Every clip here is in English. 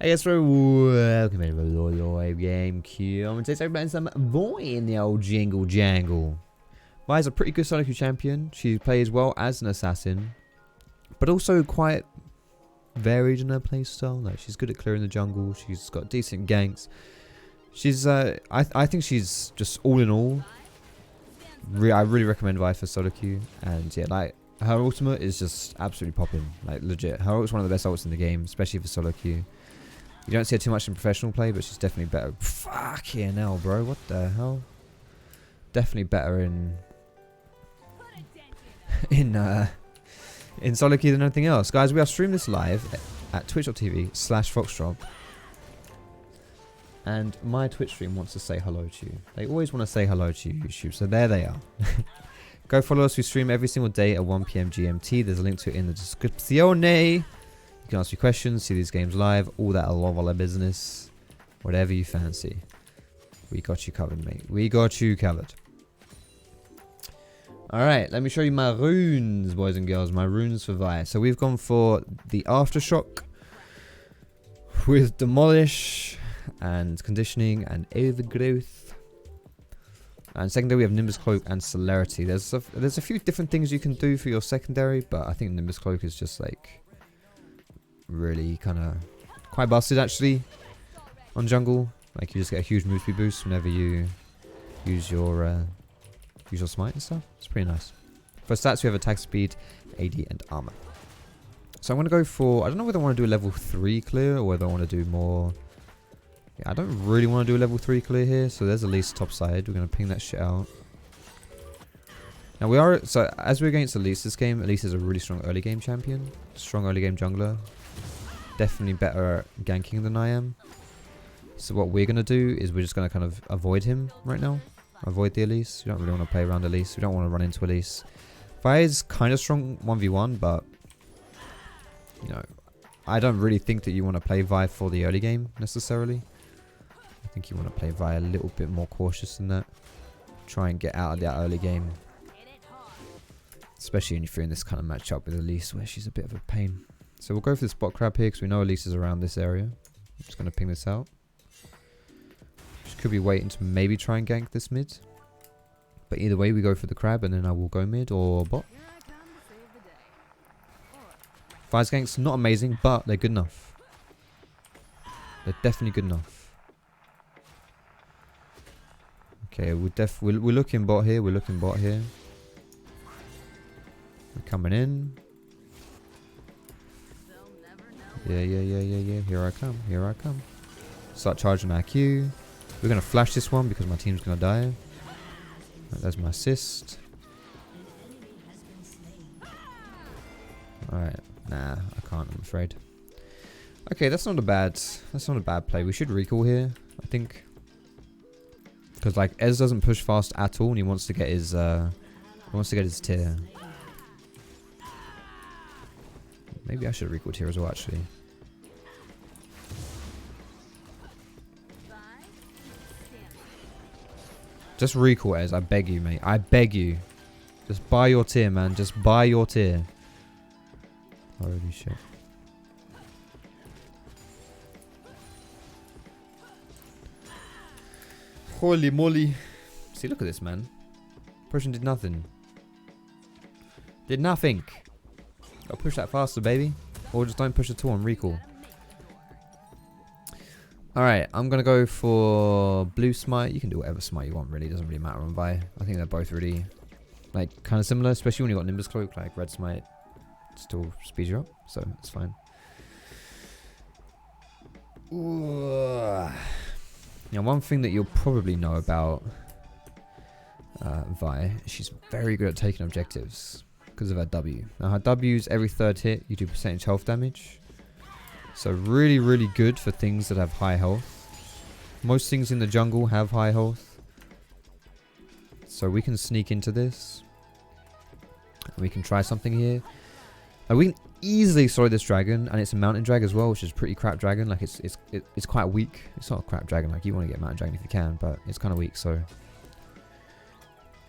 Hey guys, welcome to the live game queue. I'm going to take some boy in the old jingle jangle. Vi's a pretty good solo queue champion. She plays well as an assassin, but also quite varied in her playstyle. Like, she's good at clearing the jungle. She's got decent ganks. She's I think she's just all in all. I really recommend Vi for solo queue, and yeah, like her ultimate is just absolutely popping. Like legit, her ult's one of the best ults in the game, especially for solo queue. You don't see her too much in professional play, but she's definitely better. Fuck yeah, now, bro. What the hell? Definitely better in solo queue than anything else. Guys, we are streaming this live at twitch.tv/Foxdrop. And my Twitch stream wants to say hello to you. They always want to say hello to you, YouTube. So there they are. Go follow us. We stream every single day at 1 PM GMT. There's a link to it in the description. You can ask me questions, see these games live, all that a business. Whatever you fancy. We got you covered, mate. We got you covered. Alright, let me show you my runes, boys and girls. My runes for Vi. So we've gone for the Aftershock with Demolish and Conditioning and Overgrowth. And secondary we have Nimbus Cloak and Celerity. There's a few different things you can do for your secondary, but I think Nimbus Cloak is just like really kind of quite busted actually on jungle. Like you just get a huge move speed boost whenever you use your smite and stuff. It's pretty nice. For stats we have attack speed, AD and armor. So I'm going to go for, I don't know whether I want to do a level 3 clear or whether I want to do more. Yeah, I don't really want to do a level 3 clear here. So there's Elise top side. We're going to ping that shit out. Now we are, so as we're against Elise this game, Elise is a really strong early game champion. Strong early game jungler. Definitely better at ganking than I am. So what we're going to do is we're just going to kind of avoid him right now. Avoid the Elise. We don't really want to play around Elise. We don't want to run into Elise. Vi is kind of strong 1v1, but you know, I don't really think that you want to play Vi for the early game necessarily. I think you want to play Vi a little bit more cautious than that. Try and get out of that early game. Especially if you're in this kind of matchup with Elise where she's a bit of a pain. So we'll go for the spot crab here because we know Elise is around this area. I'm just going to ping this out. She could be waiting to maybe try and gank this mid. But either way, we go for the crab and then I will go mid or bot. Vi's ganks not amazing, but they're good enough. They're definitely good enough. Okay, we're looking bot here. We're looking bot here. We're coming in. Yeah. Here I come. Here I come. Start charging our Q. We're going to flash this one because my team's going to die. Right, there's my assist. Alright. Nah, I can't, I'm afraid. Okay, that's not a bad play. We should recall here, I think. Because like Ez doesn't push fast at all and he wants to get his tier. Maybe I should recall here as well, actually. Just recall Ez, I beg you, mate. I beg you. Just buy your tier, man. Just buy your tier. Holy shit. Holy moly. See, look at this, man. Person did nothing. Did nothing. Gotta push that faster, baby. Or just don't push at all and recall. Alright, I'm gonna go for blue smite. You can do whatever smite you want, really. It doesn't really matter on Vi. I think they're both really, like, kind of similar. Especially when you got Nimbus Cloak. Like, red smite still speeds you up. So, it's fine. Ooh. Now, one thing that you'll probably know about Vi, she's very good at taking objectives. Because of her W. Now her W's every third hit you do percentage health damage. So really, really good for things that have high health. Most things in the jungle have high health. So we can sneak into this. We can try something here. We can easily solo this dragon, and it's a mountain drag as well, which is a pretty crap dragon. Like it's quite weak. It's not a crap dragon. Like you want to get mountain dragon if you can, but it's kind of weak. So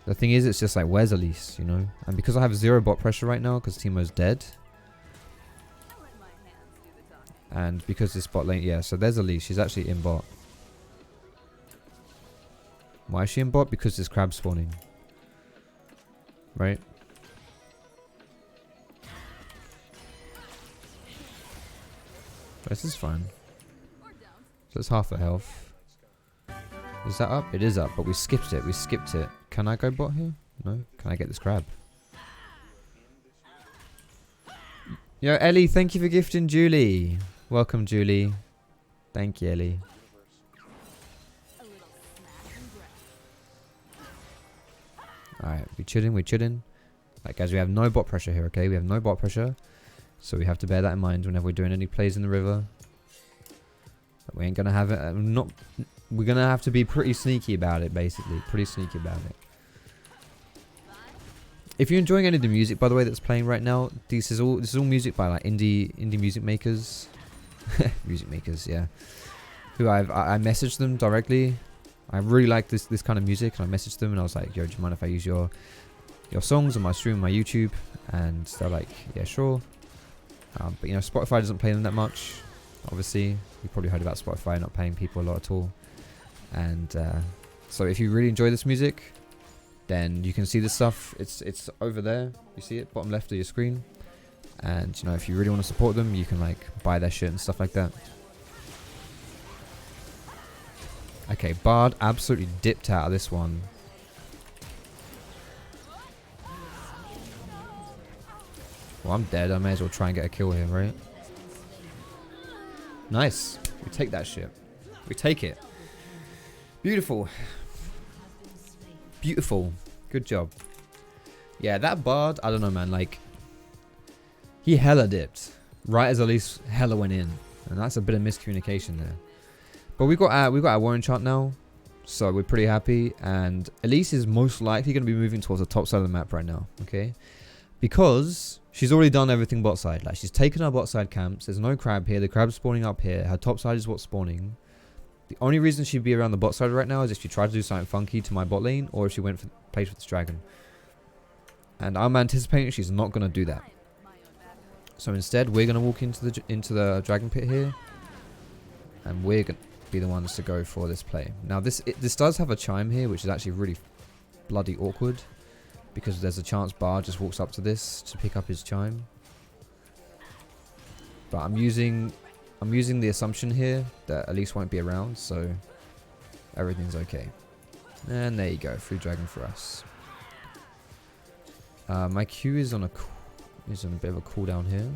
the thing is, it's just like, where's Elise, you know? And because I have 0 bot pressure right now, because Teemo's dead. And because this bot lane, yeah, so there's Elise. She's actually in bot. Why is she in bot? Because there's crab spawning. Right? This is fine. So it's half a health. Is that up? It is up, but we skipped it. We skipped it. Can I go bot here? No? Can I get this crab? Yo, Ellie, thank you for gifting Julie. Welcome, Julie. Thank you, Ellie. Alright, we chilling, we chilling. Like, guys, we have no bot pressure here, okay? We have no bot pressure. So we have to bear that in mind whenever we're doing any plays in the river. But we ain't gonna have it. We're gonna have to be pretty sneaky about it, basically. Pretty sneaky about it. If you're enjoying any of the music, by the way, that's playing right now, this is all music by like indie music makers. Music makers, yeah. Who I messaged them directly. I really like this kind of music, and I messaged them and I was like, yo, do you mind if I use your songs on my stream, on my YouTube? And they're like, yeah, sure. But you know, Spotify doesn't play them that much. Obviously, you probably heard about Spotify not paying people a lot at all. And so if you really enjoy this music, then you can see this stuff. It's over there. You see it, bottom left of your screen. And you know, if you really want to support them, you can like buy their shit and stuff like that. Okay, Bard absolutely dipped out of this one. Well, I'm dead. I may as well try and get a kill here, right? Nice. We take that shit. We take it. Beautiful. Beautiful. Good job. Yeah, that Bard, I don't know, man. Like, he hella dipped. Right as Elise hella went in. And that's a bit of miscommunication there. But we got our war enchant now. So we're pretty happy. And Elise is most likely going to be moving towards the top side of the map right now. Okay? Because she's already done everything bot side. Like, she's taken our bot side camps. There's no crab here. The crab's spawning up here. Her top side is what's spawning. The only reason she'd be around the bot side right now is if she tried to do something funky to my bot lane, or if she went for played for this dragon. And I'm anticipating she's not going to do that. So instead, we're going to walk into the dragon pit here, and we're going to be the ones to go for this play. Now this does have a chime here, which is actually really bloody awkward, because there's a chance Bard just walks up to this to pick up his chime. But I'm using the assumption here that Elise won't be around, so everything's okay. And there you go, free dragon for us. My Q is on a bit of a cooldown here.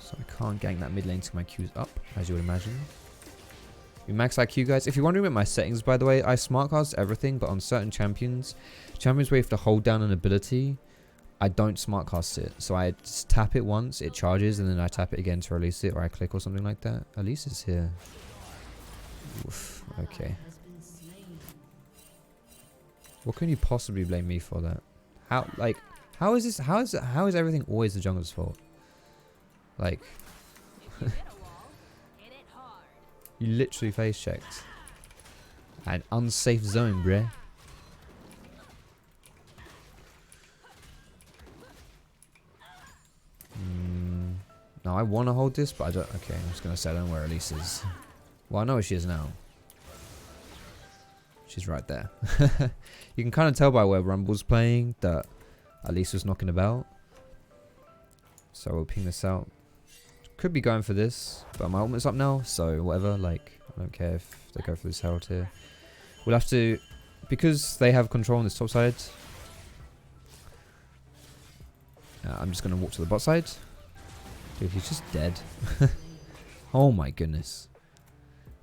So I can't gank that mid lane till my Q's up, as you would imagine. We max IQ, guys. If you're wondering about my settings, by the way, I smartcast everything, but on certain champions where you have to hold down an ability, I don't smartcast it. So I just tap it once, it charges, and then I tap it again to release it, or I click or something like that. Elise is here. Oof, okay. What can you possibly blame me for that? How is everything always the jungler's fault? Like, you literally face checked. An unsafe zone, bruh. No, I want to hold this, but I don't. Okay, I'm just going to say I don't know where Elise is. Well, I know where she is now. She's right there. You can kind of tell by where Rumble's playing that Elise was knocking about. So we'll ping this out. Could be going for this, but my ultimate's up now, so whatever. Like, I don't care if they go for this herald here. We'll have to, because they have control on this top side. I'm just going to walk to the bot side. Dude, he's just dead. Oh my goodness.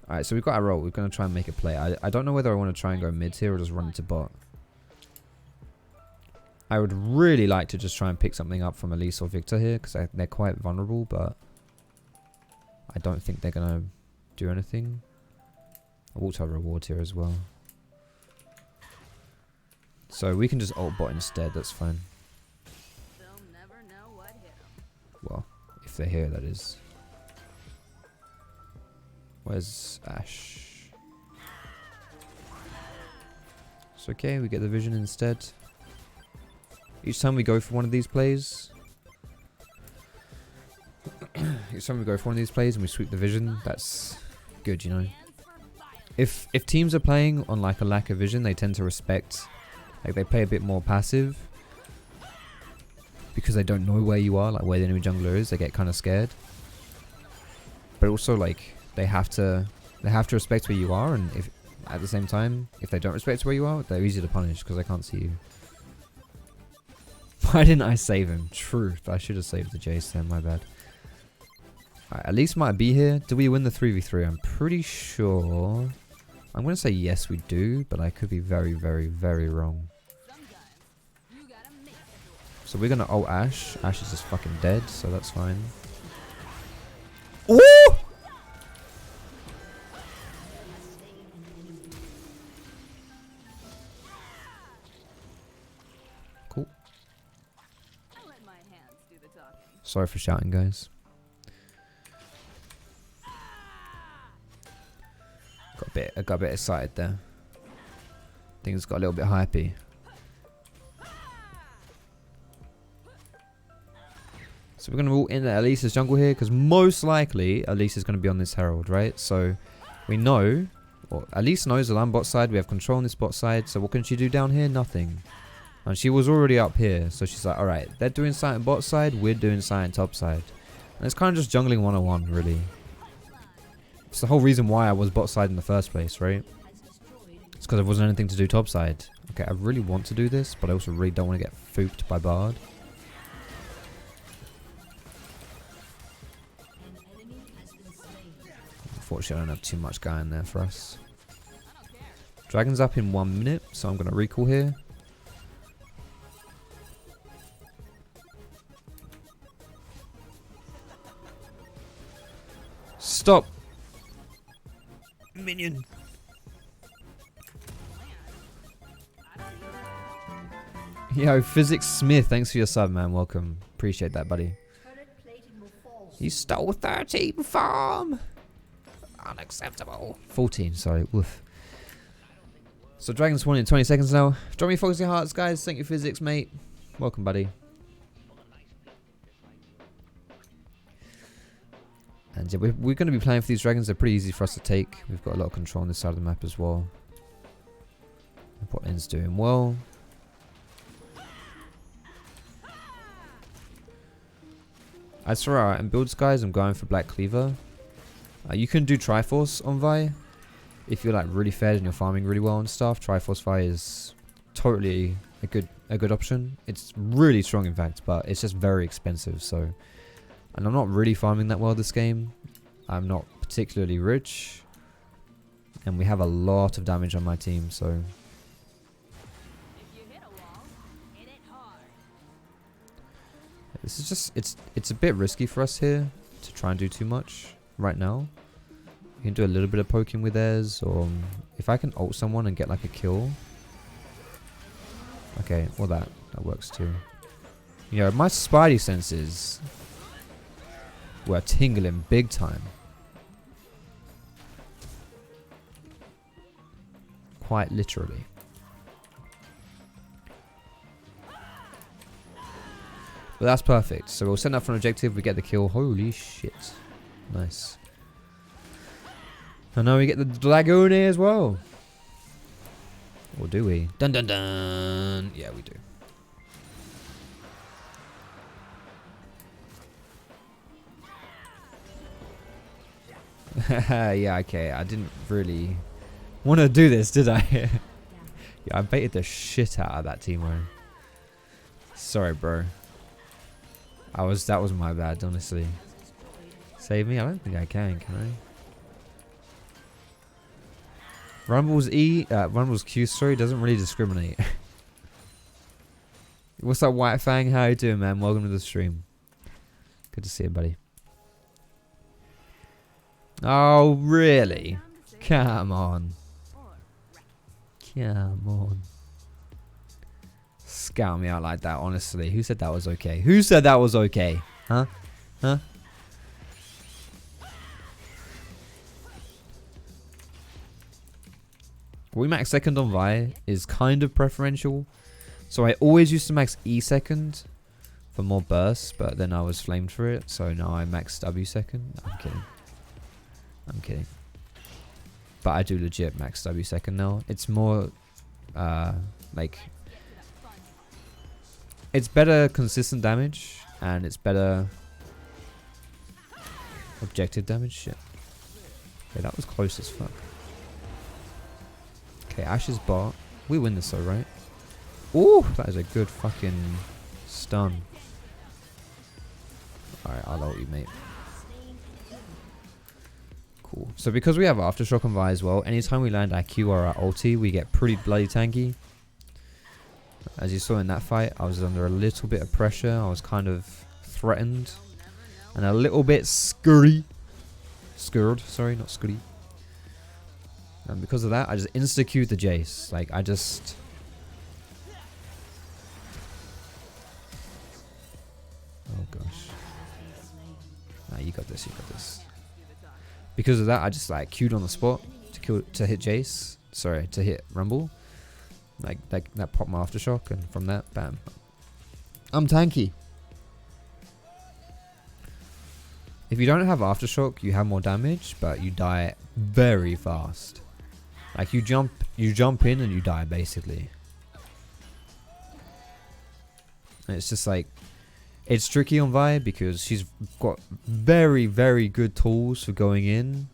Alright, so we've got our roll. We're going to try and make a play. I don't know whether I want to try and go mid here or just run into bot. I would really like to just try and pick something up from Elise or Victor here, because they're quite vulnerable, but I don't think they're going to do anything. I walked our reward here as well. So we can just ult bot instead, that's fine. Well, if they're here, that is. Where's Ash? It's okay, we get the vision instead. Each time we go for one of these plays, and we sweep the vision, that's good, you know. If teams are playing on like a lack of vision, they tend to respect, like they play a bit more passive because they don't know where you are, like where the enemy jungler is. They get kind of scared, but also like they have to respect where you are, and if at the same time, if they don't respect where you are, they're easy to punish because they can't see you. Why didn't I save him? Truth, I should have saved the Jace then, my bad. Alright, at least might be here. Do we win the 3v3? I'm pretty sure. I'm going to say yes we do, but I could be very, very, very wrong. So we're going to ult Ashe. Ashe is just fucking dead, so that's fine. Ooh! Cool. Sorry for shouting, guys. I got a bit excited there. Things got a little bit hypey. So we're going to ult in at Elisa's jungle here, because most likely Elisa's going to be on this Herald, right? So we know, or Elisa knows that I'm bot side, we have control on this bot side, so what can she do down here? Nothing. And she was already up here, so she's like, alright, they're doing something bot side, we're doing something top side. And it's kind of just jungling 101, really. It's the whole reason why I was bot side in the first place, right? It's because there wasn't anything to do top side. Okay, I really want to do this, but I also really don't want to get fooped by Bard. Unfortunately, I don't have too much going there for us. Dragon's up in 1 minute, so I'm going to recall here. Stop! Minion! Yo, Physics Smith, thanks for your sub, man. Welcome. Appreciate that, buddy. You stole 13 farm! Unacceptable. 14, sorry. Woof. So Dragon's spawning in 20 seconds now. Drop me Foxy Hearts, guys. Thank you, Physics, mate. Welcome, buddy. And yeah, we're going to be playing for these dragons. They're pretty easy for us to take. We've got a lot of control on this side of the map as well. Bot lane's doing well. As for our builds, guys, I'm going for Black Cleaver. You can do Triforce on Vi if you're like really fed and you're farming really well and stuff. Triforce Vi is totally a good option. It's really strong, in fact, but it's just very expensive. So, and I'm not really farming that well this game. I'm not particularly rich, and we have a lot of damage on my team. So, this is just it's a bit risky for us here to try and do too much right now. You can do a little bit of poking with theirs, or if I can ult someone and get like a kill. Okay, well that works too. You know, my spidey senses were tingling big time. Quite literally. But that's perfect. So we'll send up for an objective, we get the kill. Holy shit. Nice. And now we get the Dragone as well. Or do we? Dun dun dun. Yeah, we do. Yeah, okay. I didn't really want to do this, did I? Yeah, I baited the shit out of that Teemo. Sorry, bro. That was my bad, honestly. Save me? I don't think I can I? Rumble's Rumble's Q, sorry, doesn't really discriminate. What's up, White Fang? How you doing, man? Welcome to the stream. Good to see you, buddy. Oh, really? Come on. Come on. Scout me out like that, honestly. Who said that was okay? Who said that was okay? Huh? Huh? We max second on Vi is kind of preferential. So I always used to max E second for more bursts, but then I was flamed for it. So now I max W second. I'm kidding. I'm kidding. But I do legit max W second now. It's more like it's better consistent damage and it's better objective damage. Shit. Okay, that was close as fuck. Okay, Ash's bot. We win this though, right? Ooh, that is a good fucking stun. Alright, I'll ult you, mate. Cool. So because we have Aftershock and Vi as well, anytime we land our Q or our ulti, we get pretty bloody tanky. As you saw in that fight, I was under a little bit of pressure. I was kind of threatened. And a little bit scared, sorry, not scurry. And because of that, I just insta-queued the Jace. Like, I just... Oh, gosh. Nah, you got this, you got this. Because of that, I just, like, queued on the spot to hit Jace. Sorry, to hit Rumble. Like, that popped my Aftershock, and from that, bam. I'm tanky. If you don't have Aftershock, you have more damage, but you die very fast. Like you jump in and you die basically. And it's just like, it's tricky on Vi because she's got very, very good tools for going in,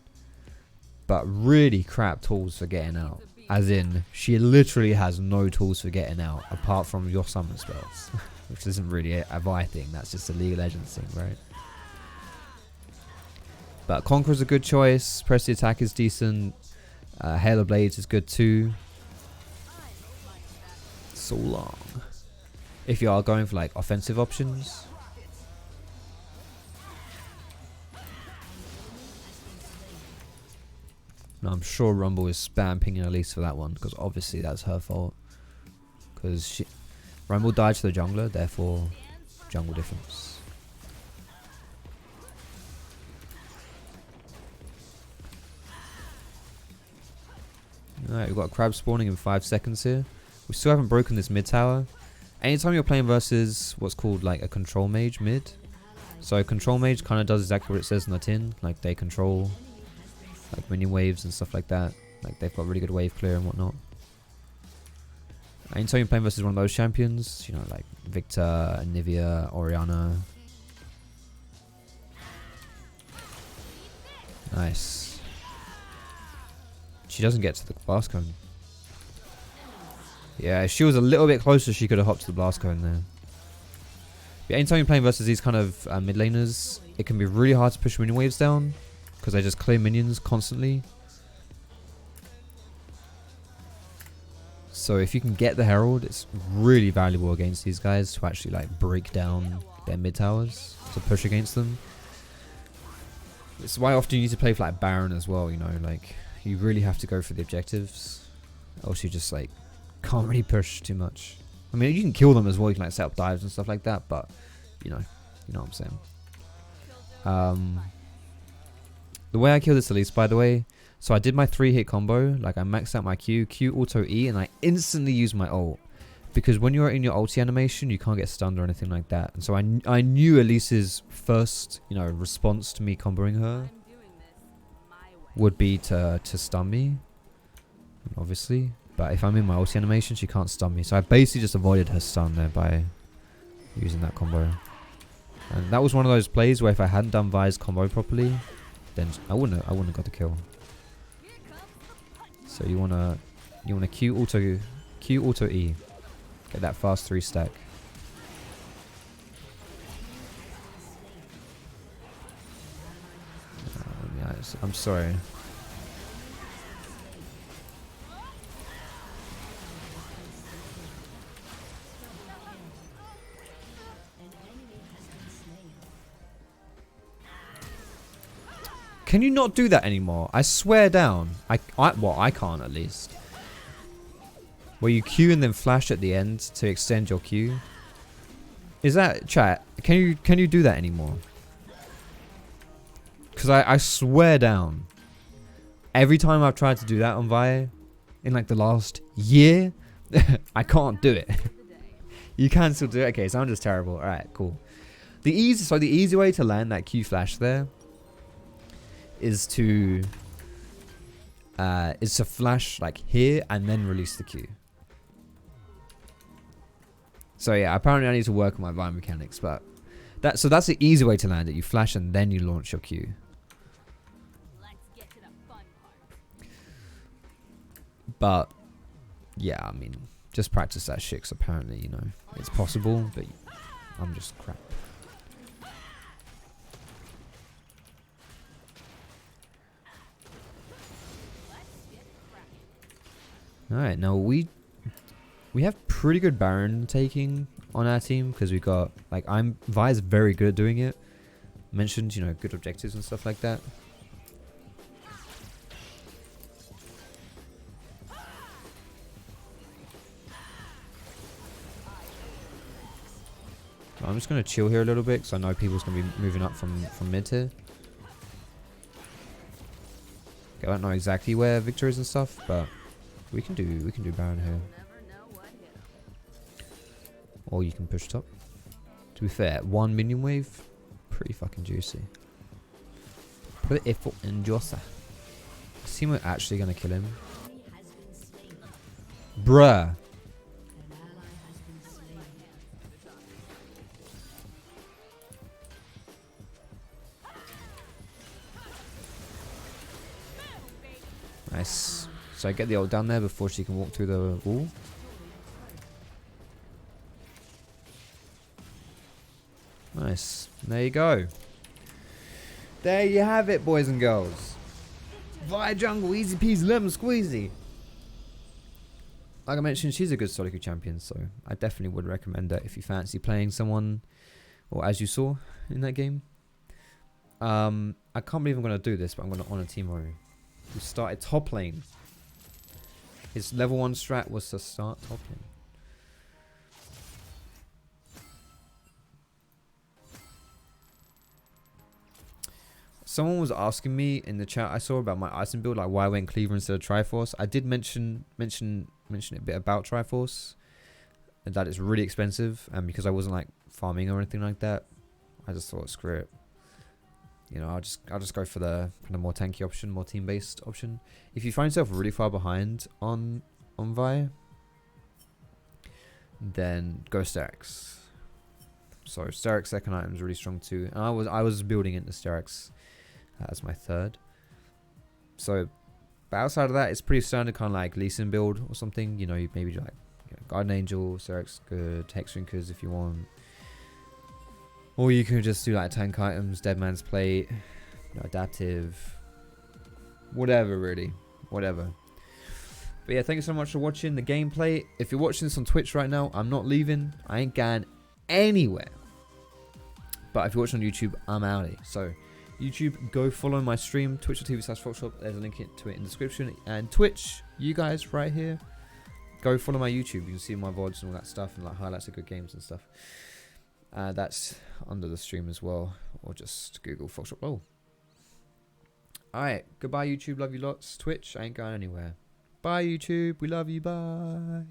but really crap tools for getting out. As in, she literally has no tools for getting out apart from your summon spells, which isn't really a Vi thing. That's just a League of Legends thing, right? But Conqueror's a good choice. Press the attack is decent. Hail of Blades is good too. So long. If you are going for like offensive options. No, I'm sure Rumble is spam pinging Elise for that one because obviously that's her fault. Because Rumble died to the jungler, therefore jungle difference. Alright, we've got a crab spawning in 5 seconds here. We still haven't broken this mid tower. Anytime you're playing versus what's called like a control mage mid. So control mage kind of does exactly what it says in the tin. Like they control like minion waves and stuff like that. Like they've got really good wave clear and whatnot. Anytime you're playing versus one of those champions, you know, like Victor, Nivea, Orianna. Nice. She doesn't get to the blast cone. Yeah, if she was a little bit closer, she could have hopped to the blast cone there. But anytime you're playing versus these kind of mid laners, it can be really hard to push minion waves down because they just clear minions constantly. So if you can get the Herald, it's really valuable against these guys to actually like break down their mid towers to push against them. It's why often you need to play for like Baron as well, you know, like you really have to go for the objectives, else you just like can't really push too much. I mean, you can kill them as well, you can like set up dives and stuff like that, but you know what I'm saying. The way I kill this Elise, by the way, so I did my 3-hit combo, like I maxed out my Q auto E, and I instantly used my ult. Because when you're in your ulti animation, you can't get stunned or anything like that. And so I knew Elise's first, you know, response to me comboing her would be to stun me, obviously. But if I'm in my ulti animation, she can't stun me. So I basically just avoided her stun there by using that combo. And that was one of those plays where if I hadn't done Vi's combo properly, then I wouldn't have got the kill. So you wanna Q auto E, get that fast 3 stack. Yeah, I'm sorry. Can you not do that anymore? I swear down. Well, I can't at least. Where you Q and then flash at the end to extend your Q. Is that, chat? Can you do that anymore? Because I swear down. Every time I've tried to do that on Vi, in like the last year, I can't do it. You can still do it. Okay, so I'm just terrible. All right, cool. The easy way to land that Q flash there is to flash like here and then release the Q. So yeah, apparently I need to work on my Vine mechanics, but that's the easy way to land it. You flash and then you launch your Q. Let's get to the fun part. But yeah, I mean, just practice that shit, 'cause apparently, you know, it's possible, but I'm just crap. Alright, now we have pretty good Baron taking on our team, because we got, like, Vi's very good at doing it. Mentioned, you know, good objectives and stuff like that. I'm just going to chill here a little bit, because I know people's going to be moving up from mid here. Okay, I don't know exactly where Victor is and stuff, but we can do Baron here. Or you can push top. To be fair, one minion wave, pretty fucking juicy. Put the effort in Jossa. I see we're actually going to kill him. Bruh. Nice. So I get the ult down there before she can walk through the wall. Nice. There you go. There you have it, boys and girls. Vi jungle, easy peasy, lemon squeezy. Like I mentioned, she's a good solo queue champion, so I definitely would recommend her if you fancy playing someone, or as you saw in that game. I can't believe I'm going to do this, but I'm going to honor Timo, who started top lane. His level 1 strat was to start top lane. Someone was asking me in the chat I saw about my Ison build, like why I went Cleaver instead of Triforce. I did mention a bit about Triforce, and that it's really expensive, and because I wasn't like farming or anything like that, I just thought screw it. You know, I'll just go for the kind of more tanky option, more team-based option. If you find yourself really far behind on Vi, then go Sterix. So Sterix second item is really strong too, and I was building into Sterix as my third. So, but outside of that, it's pretty standard kind of like Lee Sin build or something. You know, you maybe like Guardian Angel, Sterix good, Hexrinkers if you want. Or you could just do like tank items, Dead Man's Plate, you know, adaptive, whatever really, whatever. But yeah, thank you so much for watching the gameplay. If you're watching this on Twitch right now, I'm not leaving. I ain't going anywhere. But if you're watching on YouTube, I'm outie. So YouTube, go follow my stream, twitch.tv/Foxdrop. There's a link to it in the description. And Twitch, you guys right here, go follow my YouTube. You can see my VODs and all that stuff, and like highlights of good games and stuff. That's under the stream as well, or just Google Foxdrop. Oh, alright, goodbye YouTube, love you lots. Twitch, I ain't going anywhere. Bye YouTube, we love you, bye.